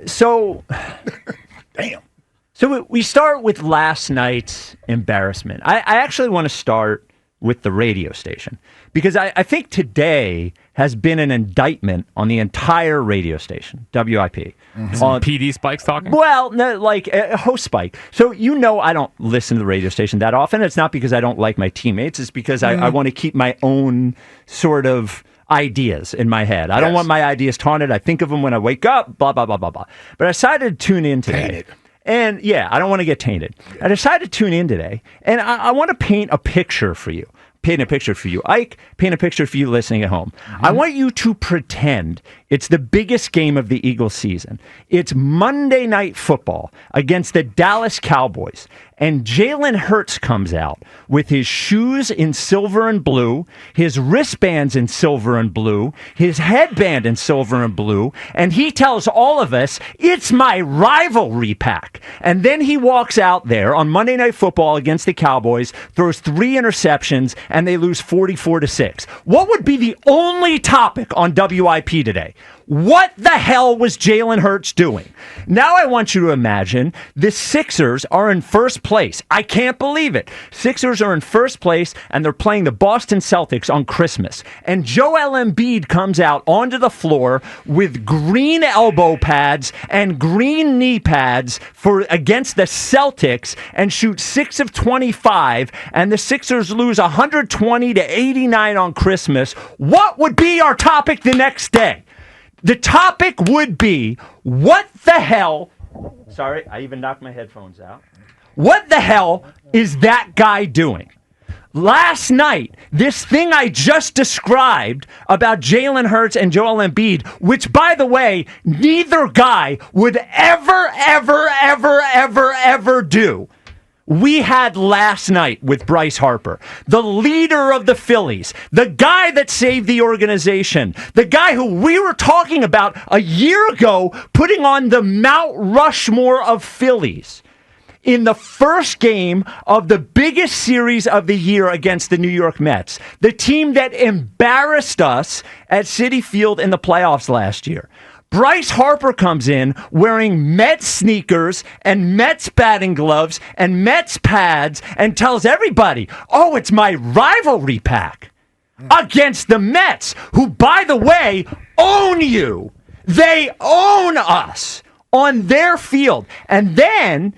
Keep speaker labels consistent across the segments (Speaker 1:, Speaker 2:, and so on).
Speaker 1: So,
Speaker 2: Damn.
Speaker 1: So we start with last night's embarrassment. I actually want to start with the radio station because I think today has been an indictment on the entire radio station, WIP.
Speaker 3: On PD Spike's talking?
Speaker 1: Well, no, like host Spike. So I don't listen to the radio station that often. It's not because I don't like my teammates. It's because I want to keep my own sort of ideas in my head. I don't want my ideas taunted. I think of them when I wake up, blah, blah, blah, blah, blah. But I decided to tune in today.
Speaker 2: Tainted.
Speaker 1: And yeah, I don't want to get tainted. I decided to tune in today, and I want to paint a picture for you. Paint a picture for you, Ike. Paint a picture for you listening at home. I want you to pretend it's the biggest game of the Eagles season. It's Monday Night Football against the Dallas Cowboys. And Jalen Hurts comes out with his shoes in silver and blue, his wristbands in silver and blue, his headband in silver and blue, and he tells all of us, it's my rivalry pack. And then he walks out there on Monday Night Football against the Cowboys, throws 3 interceptions, and they lose 44-6. What would be the only topic on WIP today? What the hell was Jalen Hurts doing? Now I want you to imagine the Sixers are in first place. I can't believe it. Sixers are in first place, and they're playing the Boston Celtics on Christmas. And Joel Embiid comes out onto the floor with green elbow pads and green knee pads against the Celtics and shoots 6 of 25, and the Sixers lose 120-89 on Christmas. What would be our topic the next day? The topic would be, what the hell... Sorry, I even knocked my headphones out. What the hell is that guy doing? Last night, this thing I just described about Jalen Hurts and Joel Embiid, which, by the way, neither guy would ever do. We had last night with Bryce Harper, the leader of the Phillies, the guy that saved the organization, the guy who we were talking about a year ago putting on the Mount Rushmore of Phillies in the first game of the biggest series of the year against the New York Mets, the team that embarrassed us at Citi Field in the playoffs last year. Bryce Harper comes in wearing Mets sneakers and Mets batting gloves and Mets pads and tells everybody, oh, it's my rivalry pack against the Mets, who, by the way, own you. They own us on their field. And then,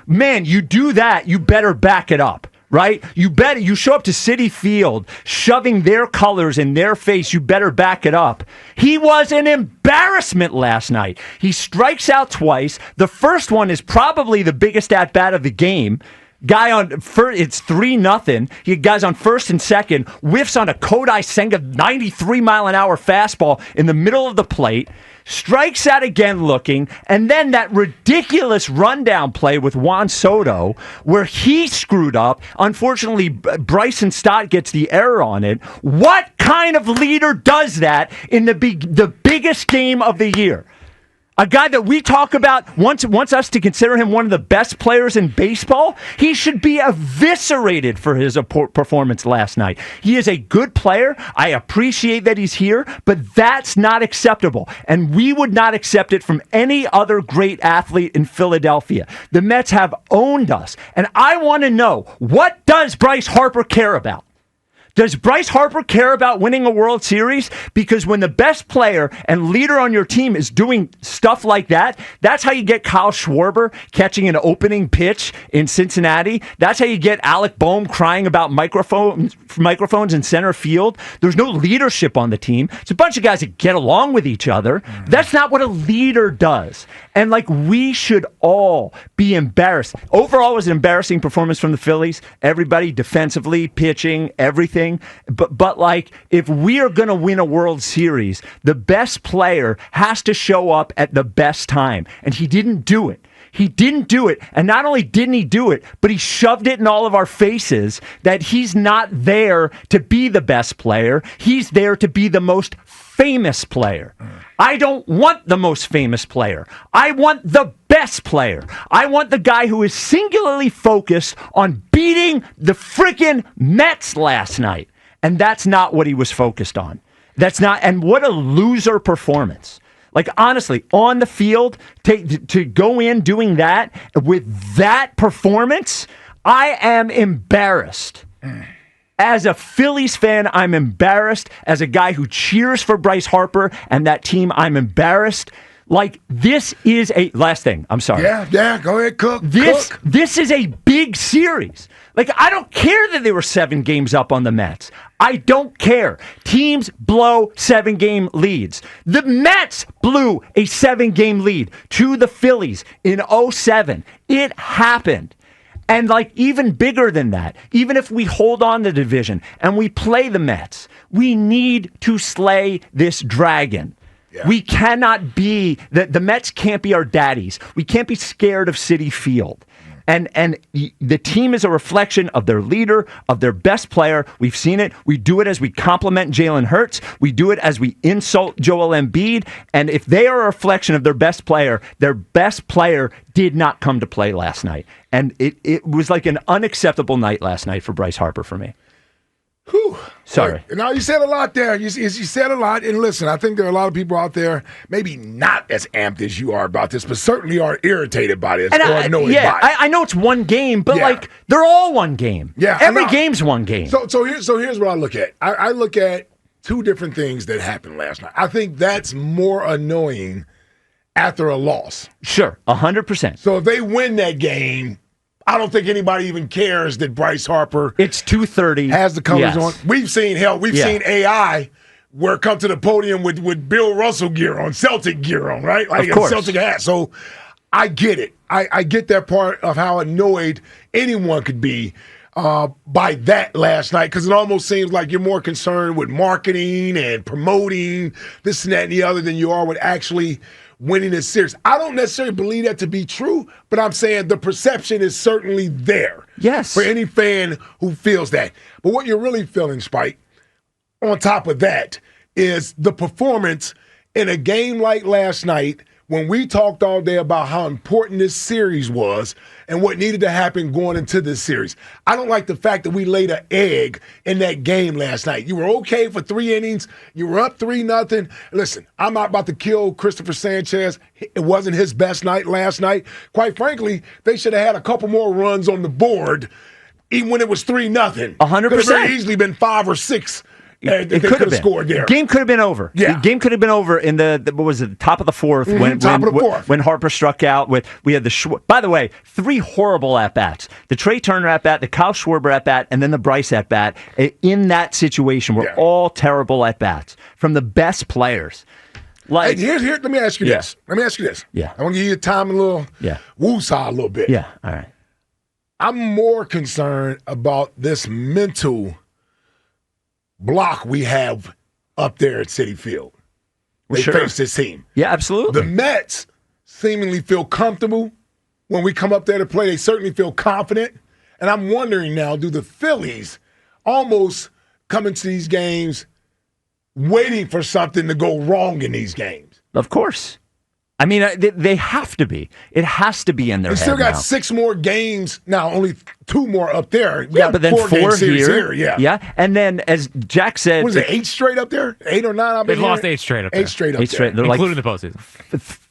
Speaker 1: man, you do that, you better back it up. Right? You show up to Citi Field shoving their colors in their face. You better back it up. He was an embarrassment last night. He strikes out twice. The first one is probably the biggest at-bat of the game. Guy on first, it's 3-0. He guys on first and second, whiffs on a Kodai Senga 93-mile-an-hour fastball in the middle of the plate. Strikes out again looking, and then that ridiculous rundown play with Juan Soto where he screwed up. Unfortunately, Bryson Stott gets the error on it. What kind of leader does that in the biggest game of the year? A guy that we talk about wants us to consider him one of the best players in baseball. He should be eviscerated for his performance last night. He is a good player. I appreciate that he's here, but that's not acceptable. And we would not accept it from any other great athlete in Philadelphia. The Mets have owned us. And I want to know, what does Bryce Harper care about? Does Bryce Harper care about winning a World Series? Because when the best player and leader on your team is doing stuff like that, that's how you get Kyle Schwarber catching an opening pitch in Cincinnati. That's how you get Alec Boehm crying about microphones in center field. There's no leadership on the team. It's a bunch of guys that get along with each other. That's not what a leader does. And we should all be embarrassed. Overall, it was an embarrassing performance from the Phillies. Everybody defensively, pitching, everything. But if we are going to win a World Series, the best player has to show up at the best time. And he didn't do it. He didn't do it. And not only didn't he do it, but he shoved it in all of our faces that he's not there to be the best player. He's there to be the most famous player. I don't want the most famous player. I want the best player. I want the guy who is singularly focused on beating the freaking Mets last night. And that's not what he was focused on. That's not, and what a loser performance. Like, honestly, on the field, to go in doing that with that performance, I am embarrassed. As a Phillies fan, I'm embarrassed. As a guy who cheers for Bryce Harper and that team, I'm embarrassed. Like, this is a... Last thing, I'm sorry.
Speaker 2: Yeah, go ahead, Cook.
Speaker 1: This is a big series. Like, I don't care that they were 7 games up on the Mets. I don't care. Teams blow 7-game leads. The Mets blew a 7-game lead to the Phillies in 2007. It happened. And like even bigger than that, even if we hold on the division and we play the Mets, we need to slay this dragon. Yeah. We cannot be, the Mets can't be our daddies. We can't be scared of Citi Field. And the team is a reflection of their leader, of their best player. We've seen it. We do it as we compliment Jalen Hurts. We do it as we insult Joel Embiid. And if they are a reflection of their best player did not come to play last night. And it was like an unacceptable night last night for Bryce Harper for me.
Speaker 2: Whew.
Speaker 1: Sorry.
Speaker 2: Now, you said a lot there. You said a lot. And listen, I think there are a lot of people out there, maybe not as amped as you are about this, but certainly are irritated by this.
Speaker 1: I know it's one game, but like they're all one game.
Speaker 2: Yeah,
Speaker 1: every game's one game.
Speaker 2: So here's what I look at. I look at 2 different things that happened last night. I think that's more annoying after a loss.
Speaker 1: Sure, 100%.
Speaker 2: So if they win that game, I don't think anybody even cares that Bryce Harper.
Speaker 1: It's 2:30.
Speaker 2: Has the colors on. We've seen seen AI where it come to the podium with Bill Russell gear on, Celtic gear on, right? Like a Celtic hat. So I get it. I get that part of how annoyed anyone could be by that last night, because it almost seems like you're more concerned with marketing and promoting this and that and the other than you are with actually winning this series. I don't necessarily believe that to be true, but I'm saying the perception is certainly there.
Speaker 1: Yes.
Speaker 2: For any fan who feels that. But what you're really feeling, Spike, on top of that, is the performance in a game like last night when we talked all day about how important this series was and what needed to happen going into this series. I don't like the fact that we laid an egg in that game last night. You were okay for 3 innings. You were up 3-0. Listen, I'm not about to kill Christopher Sanchez. It wasn't his best night last night. Quite frankly, they should have had a couple more runs on the board even when it was 3-0.
Speaker 1: 100%.
Speaker 2: Could have very easily been 5 or 6. They could have scored there.
Speaker 1: Game could have been over.
Speaker 2: Yeah.
Speaker 1: The game could have been over in the what was it, the top of the 4th when Harper struck out. We had by the way, 3 horrible at bats: the Trey Turner at bat, the Kyle Schwarber at bat, and then the Bryce at bat. In that situation, were all terrible at bats from the best players. Like,
Speaker 2: hey, here. Let me ask you this.
Speaker 1: Yeah.
Speaker 2: I want to give you time a little. Woosah a little bit.
Speaker 1: Yeah. All right.
Speaker 2: I'm more concerned about this mental block we have up there at Citi Field. They face this team.
Speaker 1: Yeah, absolutely.
Speaker 2: The Mets seemingly feel comfortable when we come up there to play. They certainly feel confident. And I'm wondering now, do the Phillies almost come into these games waiting for something to go wrong in these games?
Speaker 1: Of course. I mean, they have to be. It has to be in their head.
Speaker 2: They still got
Speaker 1: now.
Speaker 2: 6 more games now, only 2 more up there.
Speaker 1: But then 4 here.
Speaker 2: Yeah.
Speaker 1: And then, as Jack said,
Speaker 2: what is it, 8 straight up there? 8 or 9?
Speaker 3: They've lost 8 straight up there.
Speaker 2: 8 straight up there.
Speaker 3: Including the postseason.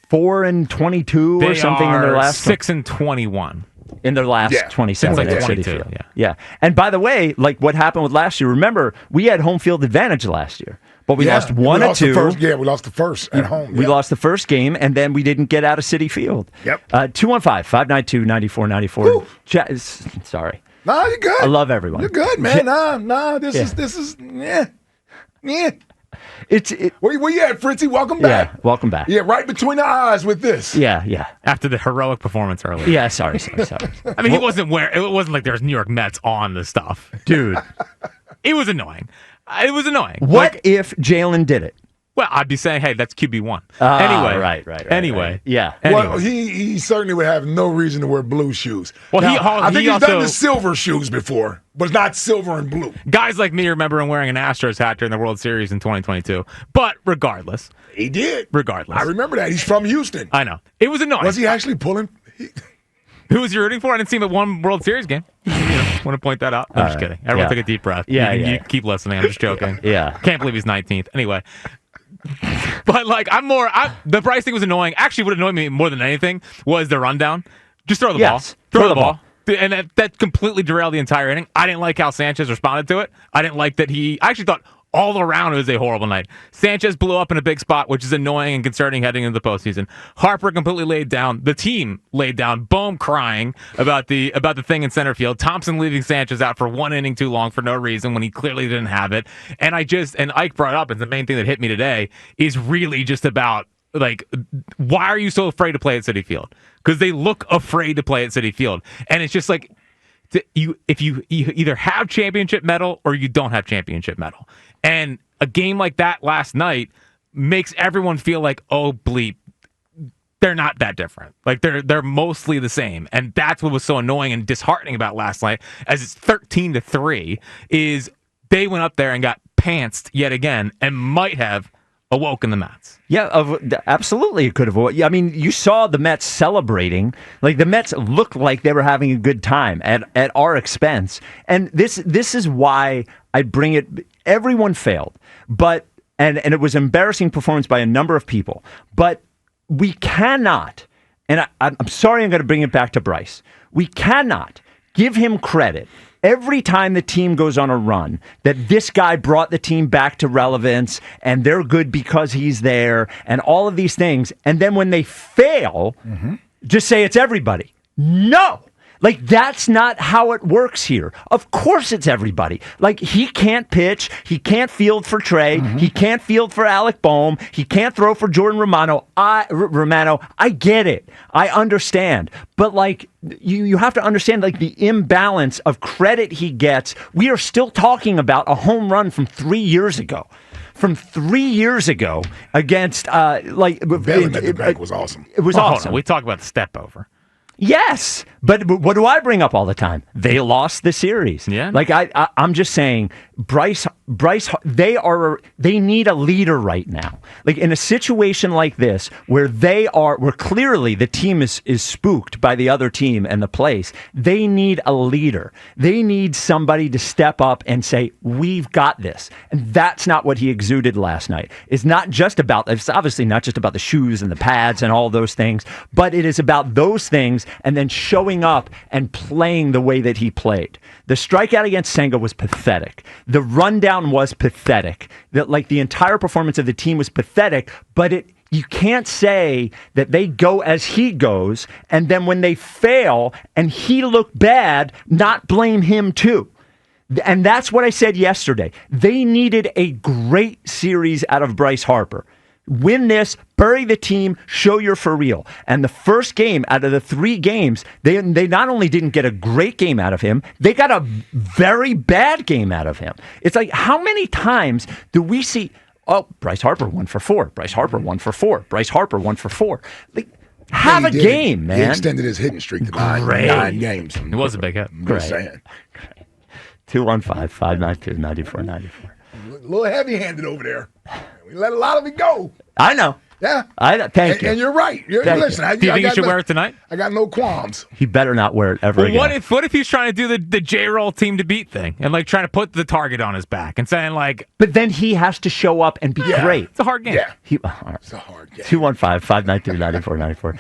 Speaker 1: 4-22 or something in their last
Speaker 3: 6-21.
Speaker 1: In their last 27
Speaker 3: like
Speaker 1: at
Speaker 3: 22,
Speaker 1: Citi Field. Yeah. And by the way, like what happened with last year, remember, we had home field advantage last year. But we lost 1 or 2.
Speaker 2: We lost the first at home.
Speaker 1: We lost the first game, and then we didn't get out of Citi Field.
Speaker 2: Yep.
Speaker 1: 215-592-9494. Sorry.
Speaker 2: No, you're good.
Speaker 1: I love everyone.
Speaker 2: You're good, man. This is. Where you at, Fritzy? Welcome back.
Speaker 1: Yeah, welcome back.
Speaker 2: Yeah, right between the eyes with this.
Speaker 1: Yeah.
Speaker 3: After the heroic performance earlier.
Speaker 1: Yeah, sorry.
Speaker 3: I mean, it wasn't like there was New York Mets on the stuff.
Speaker 1: Dude.
Speaker 3: It was annoying.
Speaker 1: What if Jalen did it?
Speaker 3: Well, I'd be saying, hey, that's QB1. Anyway.
Speaker 1: Right.
Speaker 3: Anyway.
Speaker 1: Yeah.
Speaker 2: Well, he certainly would have no reason to wear blue shoes.
Speaker 3: Well,
Speaker 2: I think he's done the silver shoes before, but not silver and blue.
Speaker 3: Guys like me remember him wearing an Astros hat during the World Series in 2022. But regardless.
Speaker 2: He did.
Speaker 3: Regardless.
Speaker 2: I remember that. He's from Houston.
Speaker 3: I know. It was annoying.
Speaker 2: Was he actually pulling?
Speaker 3: Who was you rooting for? I didn't see him at one World Series game. Want to point that out? I'm just kidding. Everyone take a deep breath. You keep listening. I'm just joking.
Speaker 1: Yeah.
Speaker 3: Can't believe he's 19th. Anyway, But like, the Bryce thing was annoying. Actually, what annoyed me more than anything was the rundown. Just throw the ball. Throw the ball. And that completely derailed the entire inning. I didn't like how Sanchez responded to it. I didn't like that I actually thought all around it was a horrible night. Sanchez blew up in a big spot, which is annoying and concerning heading into the postseason. Harper completely laid down. The team laid down. Bohm crying about the thing in center field. Thompson leaving Sanchez out for one inning too long for no reason when he clearly didn't have it. And Ike brought up, and the main thing that hit me today is really just about, like, why are you so afraid to play at Citi Field? Because they look afraid to play at Citi Field. And it's just like, if you either have championship mettle or you don't have championship mettle. And a game like that last night makes everyone feel like, oh, bleep, they're not that different. Like, they're mostly the same. And that's what was so annoying and disheartening about last night, as it's 13-3, is they went up there and got pantsed yet again and might have awoken the Mets.
Speaker 1: Yeah, absolutely it could have. I mean, you saw the Mets celebrating. Like, the Mets looked like they were having a good time at our expense. And this is why I bring it. Everyone failed, and it was embarrassing performance by a number of people. But we cannot, and I'm sorry, I'm going to bring it back to Bryce. We cannot give him credit every time the team goes on a run that this guy brought the team back to relevance and they're good because he's there and all of these things. And then when they fail, just say it's everybody. No. Like, that's not how it works here. Of course it's everybody. Like, he can't pitch. He can't field for Trey. He can't field for Alec Bohm. He can't throw for Jordan Romano. I get it. I understand. But, like, you have to understand, like, the imbalance of credit he gets. We are still talking about a home run from 3 years ago. From 3 years ago against,
Speaker 2: Belling at the bank was awesome.
Speaker 1: It was awesome.
Speaker 3: We talk about the step over.
Speaker 1: Yes, but what do I bring up all the time? They lost the series.
Speaker 3: Yeah.
Speaker 1: Like, I'm just saying, Bryce, they need a leader right now. Like, in a situation like this, where clearly the team is spooked by the other team and the place, they need a leader. They need somebody to step up and say, we've got this. And that's not what he exuded last night. It's obviously not just about the shoes and the pads and all those things, but it is about those things and then showing up and playing the way that he played. The strikeout against Senga was pathetic. The rundown was pathetic. The entire performance of the team was pathetic, but you can't say that they go as he goes, and then when they fail and he looked bad, not blame him too. And that's what I said yesterday. They needed a great series out of Bryce Harper. Win this, bury the team, show you're for real. And the first game out of the 3 games, they not only didn't get a great game out of him, they got a very bad game out of him. It's like, how many times do we see, Bryce Harper 1 for 4, Bryce Harper 1 for 4, Bryce Harper 1 for 4. Like, have a game, man.
Speaker 2: He extended his hitting streak to 9 games.
Speaker 3: It was a big hit.
Speaker 2: Just saying.
Speaker 1: 215-592-9494.
Speaker 2: A little heavy-handed over there. We let a lot of it go.
Speaker 1: I know.
Speaker 2: Yeah.
Speaker 1: Thank you.
Speaker 2: And you're right. Listen,
Speaker 3: Do you think he should wear it tonight?
Speaker 2: I got no qualms.
Speaker 1: He better not wear it ever again.
Speaker 3: What if he's trying to do the J-roll team to beat thing and, like, trying to put the target on his back and saying, like...
Speaker 1: But then he has to show up and be great.
Speaker 3: It's a hard game.
Speaker 2: Yeah. It's a hard game.
Speaker 1: 215-592-9494.